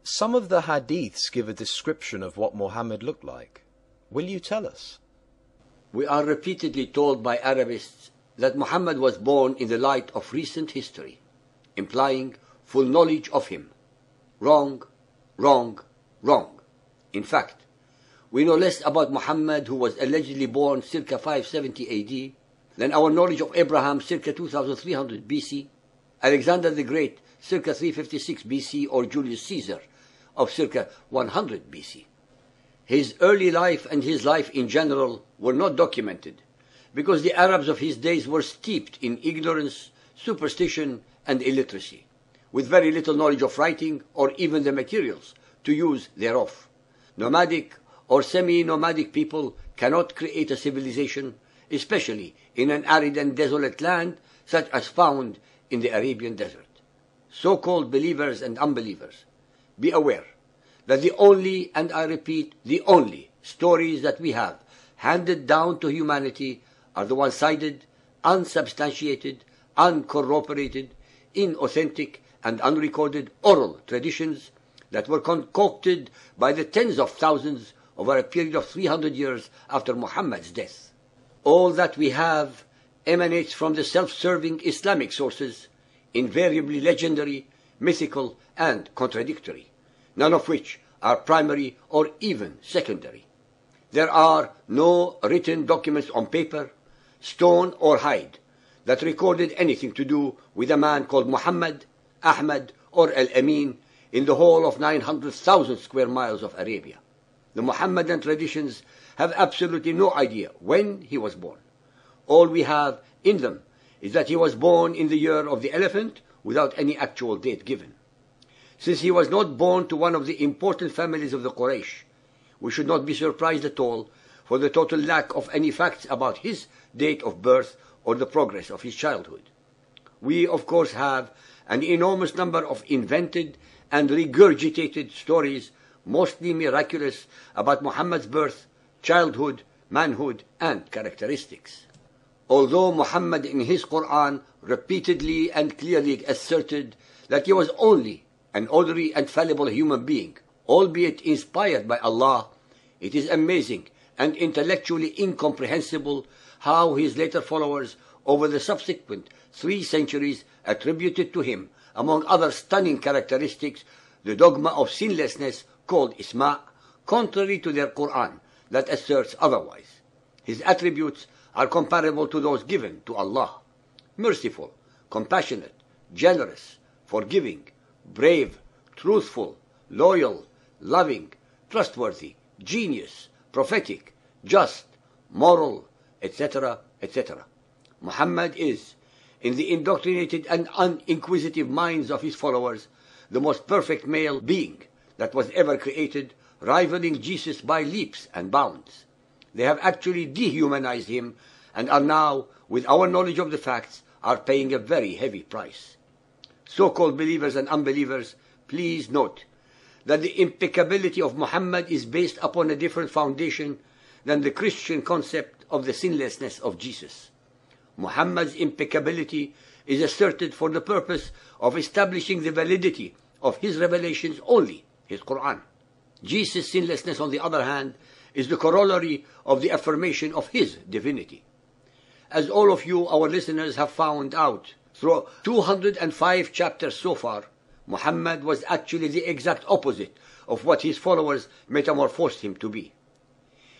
Some of the hadiths give a description of what Muhammad looked like. Will you tell us? We are repeatedly told by Arabists that Muhammad was born in the light of recent history, implying full knowledge of him. Wrong, wrong, wrong. In fact, we know less about Muhammad, who was allegedly born circa 570 AD, than our knowledge of Abraham circa 2300 BC, Alexander the Great circa 356 BC, or Julius Caesar of circa 100 BC. His early life and his life in general were not documented because the Arabs of his days were steeped in ignorance, superstition, and illiteracy, with very little knowledge of writing or even the materials to use thereof. Nomadic or semi-nomadic people cannot create a civilization, especially in an arid and desolate land such as found in the Arabian desert. So-called believers and unbelievers, be aware that the only, and I repeat, the only stories that we have handed down to humanity are the one-sided, unsubstantiated, uncorroborated, inauthentic, and unrecorded oral traditions that were concocted by the tens of thousands over a period of 300 years after Muhammad's death. All that we have emanates from the self-serving Islamic sources, invariably legendary, mythical, and contradictory, none of which are primary or even secondary. There are no written documents on paper, stone or hide that recorded anything to do with a man called Muhammad, Ahmad, or Al-Amin in the whole of 900,000 square miles of Arabia. The Muhammadan traditions have absolutely no idea when he was born. All we have in them is that he was born in the year of the elephant without any actual date given. Since he was not born to one of the important families of the Quraysh, we should not be surprised at all for the total lack of any facts about his date of birth or the progress of his childhood. We, of course, have an enormous number of invented and regurgitated stories, mostly miraculous, about Muhammad's birth, childhood, manhood, and characteristics. Although Muhammad in his Quran repeatedly and clearly asserted that he was only an ordinary and fallible human being, albeit inspired by Allah, it is amazing and intellectually incomprehensible how his later followers over the subsequent 3 centuries attributed to him, among other stunning characteristics, the dogma of sinlessness called Isma', contrary to their Quran that asserts otherwise. His attributes are comparable to those given to Allah: merciful, compassionate, generous, forgiving, brave, truthful, loyal, loving, trustworthy, genius, prophetic, just, moral, etc., etc. Muhammad is, in the indoctrinated and uninquisitive minds of his followers, the most perfect male being that was ever created, rivaling Jesus by leaps and bounds. They have actually dehumanized him and are now, with our knowledge of the facts, are paying a very heavy price. So-called believers and unbelievers, please note that the impeccability of Muhammad is based upon a different foundation than the Christian concept of the sinlessness of Jesus. Muhammad's impeccability is asserted for the purpose of establishing the validity of his revelations only, his Quran. Jesus' sinlessness, on the other hand, is the corollary of the affirmation of his divinity. As all of you, our listeners, have found out through 205 chapters so far, Muhammad was actually the exact opposite of what his followers metamorphosed him to be.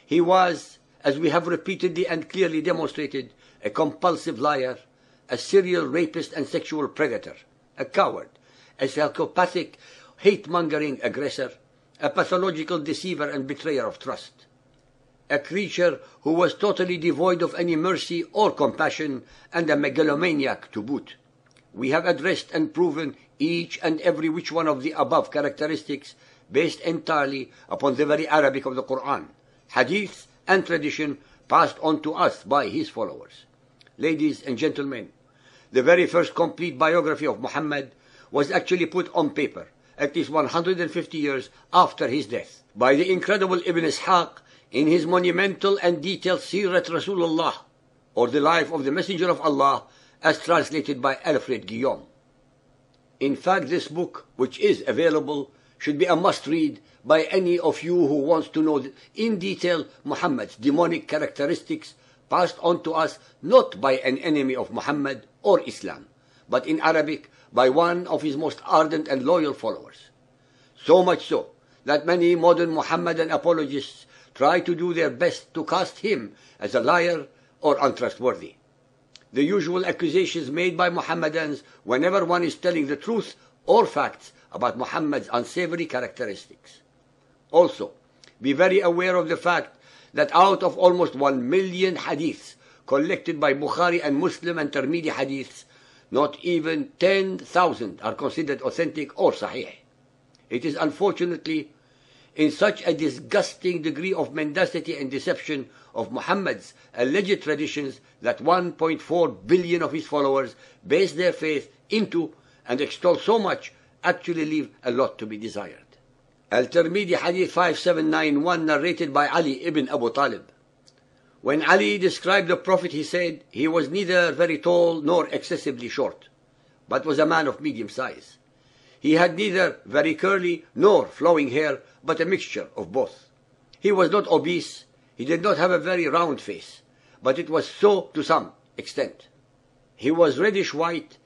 He was, as we have repeatedly and clearly demonstrated, a compulsive liar, a serial rapist and sexual predator, a coward, a psychopathic, hate-mongering aggressor, a pathological deceiver and betrayer of trust, a creature who was totally devoid of any mercy or compassion, and a megalomaniac to boot. We have addressed and proven each and every which one of the above characteristics based entirely upon the very Arabic of the Quran, hadith, and tradition passed on to us by his followers. Ladies and gentlemen, the very first complete biography of Muhammad was actually put on paper at least 150 years after his death by the incredible Ibn Ishaq in his monumental and detailed Sirat Rasulullah, or the life of the Messenger of Allah, as translated by Alfred Guillaume. In fact, this book, which is available, should be a must-read by any of you who wants to know in detail Muhammad's demonic characteristics passed on to us not by an enemy of Muhammad or Islam, but in Arabic by one of his most ardent and loyal followers. So much so that many modern Muhammadan apologists try to do their best to cast him as a liar or untrustworthy. The usual accusations made by Muhammadans whenever one is telling the truth or facts about Muhammad's unsavory characteristics. Also, be very aware of the fact that out of almost 1 million hadiths collected by Bukhari and Muslim and Tirmidhi hadiths, not even 10,000 are considered authentic or sahih. It is unfortunately in such a disgusting degree of mendacity and deception of Muhammad's alleged traditions that 1.4 billion of his followers base their faith into and extol so much actually leave a lot to be desired. Al-Tirmidhi Hadith 5791 narrated by Ali ibn Abu Talib. When Ali described the Prophet, he said, he was neither very tall nor excessively short, but was a man of medium size. He had neither very curly nor flowing hair, but a mixture of both. He was not obese. He did not have a very round face, but it was so to some extent. He was reddish white.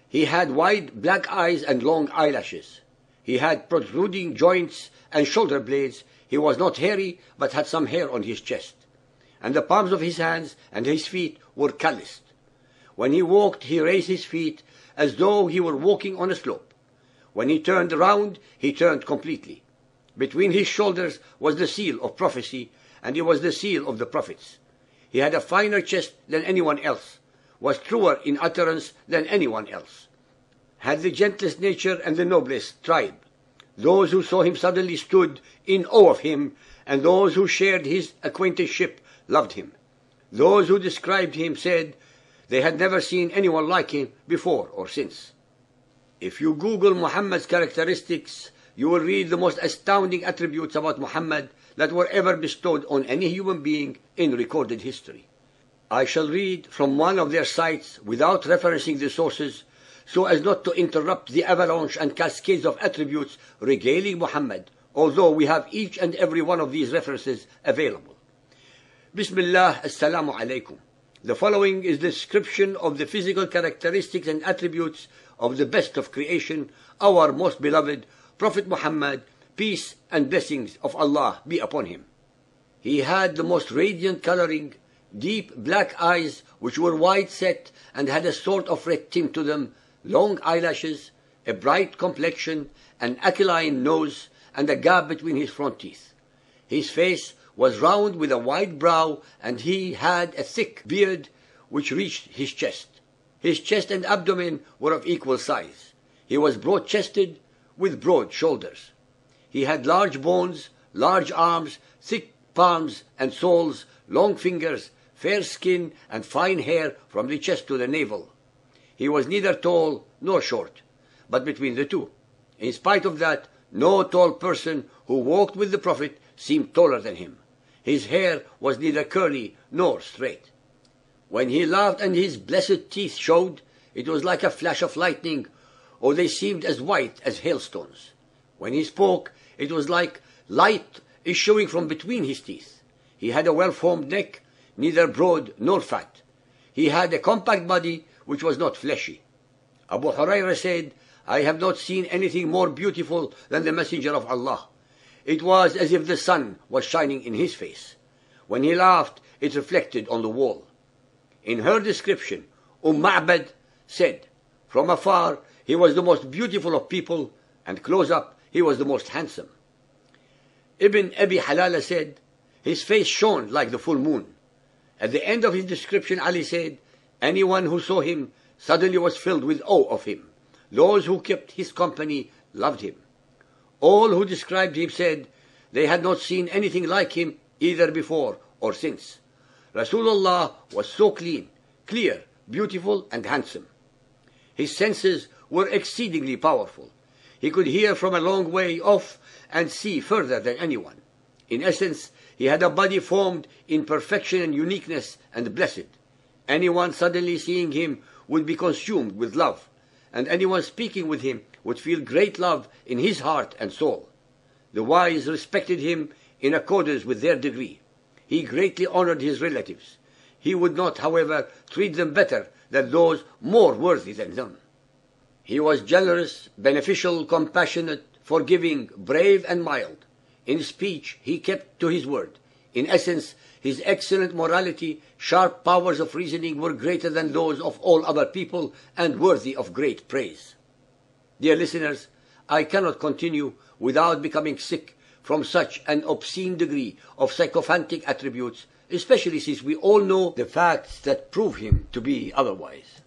He had wide black eyes and long eyelashes. He had protruding joints and shoulder blades. He was not hairy, but had some hair on his chest. And the palms of his hands and his feet were calloused. When he walked, he raised his feet as though he were walking on a slope. When he turned around, he turned completely. Between his shoulders was the seal of prophecy, and it was the seal of the prophets. He had a finer chest than anyone else, was truer in utterance than anyone else, had the gentlest nature and the noblest tribe. Those who saw him suddenly stood in awe of him, and those who shared his acquaintanceship loved him. Those who described him said they had never seen anyone like him before or since. If you Google Muhammad's characteristics, you will read the most astounding attributes about Muhammad that were ever bestowed on any human being in recorded history. I shall read from one of their sites without referencing the sources, so as not to interrupt the avalanche and cascades of attributes regaling Muhammad, although we have each and every one of these references available. Bismillah, Assalamu alaikum. The following is the description of the physical characteristics and attributes of the best of creation, our most beloved Prophet Muhammad, peace and blessings of Allah be upon him. He had the most radiant coloring, deep black eyes which were wide set and had a sort of red tint to them, long eyelashes, a bright complexion, an aquiline nose, and a gap between his front teeth. His face was round with a wide brow, and he had a thick beard which reached his chest. His chest and abdomen were of equal size. He was broad-chested with broad shoulders. He had large bones, large arms, thick palms and soles, long fingers, fair skin, and fine hair from the chest to the navel. He was neither tall nor short, but between the two. In spite of that, no tall person who walked with the Prophet seemed taller than him. His hair was neither curly nor straight. When he laughed and his blessed teeth showed, it was like a flash of lightning, or they seemed as white as hailstones. When he spoke, it was like light issuing from between his teeth. He had a well-formed neck, neither broad nor fat. He had a compact body which was not fleshy. Abu Hurairah said, I have not seen anything more beautiful than the Messenger of Allah. It was as if the sun was shining in his face. When he laughed, it reflected on the wall. In her description, Ma'bad said, from afar, he was the most beautiful of people, and close up, he was the most handsome. Ibn Abi Halala said, his face shone like the full moon. At the end of his description, Ali said, anyone who saw him suddenly was filled with awe of him. Those who kept his company loved him. All who described him said they had not seen anything like him either before or since. Rasulullah was so clean, clear, beautiful, and handsome. His senses were exceedingly powerful. He could hear from a long way off and see further than anyone. In essence, he had a body formed in perfection and uniqueness and blessed. Anyone suddenly seeing him would be consumed with love, and anyone speaking with him would feel great love in his heart and soul. The wise respected him in accordance with their degree. He greatly honored his relatives. He would not, however, treat them better than those more worthy than them. He was generous, beneficial, compassionate, forgiving, brave, and mild. In speech, he kept to his word. In essence, his excellent morality, sharp powers of reasoning were greater than those of all other people and worthy of great praise. Dear listeners, I cannot continue without becoming sick from such an obscene degree of sycophantic attributes, especially since we all know the facts that prove him to be otherwise.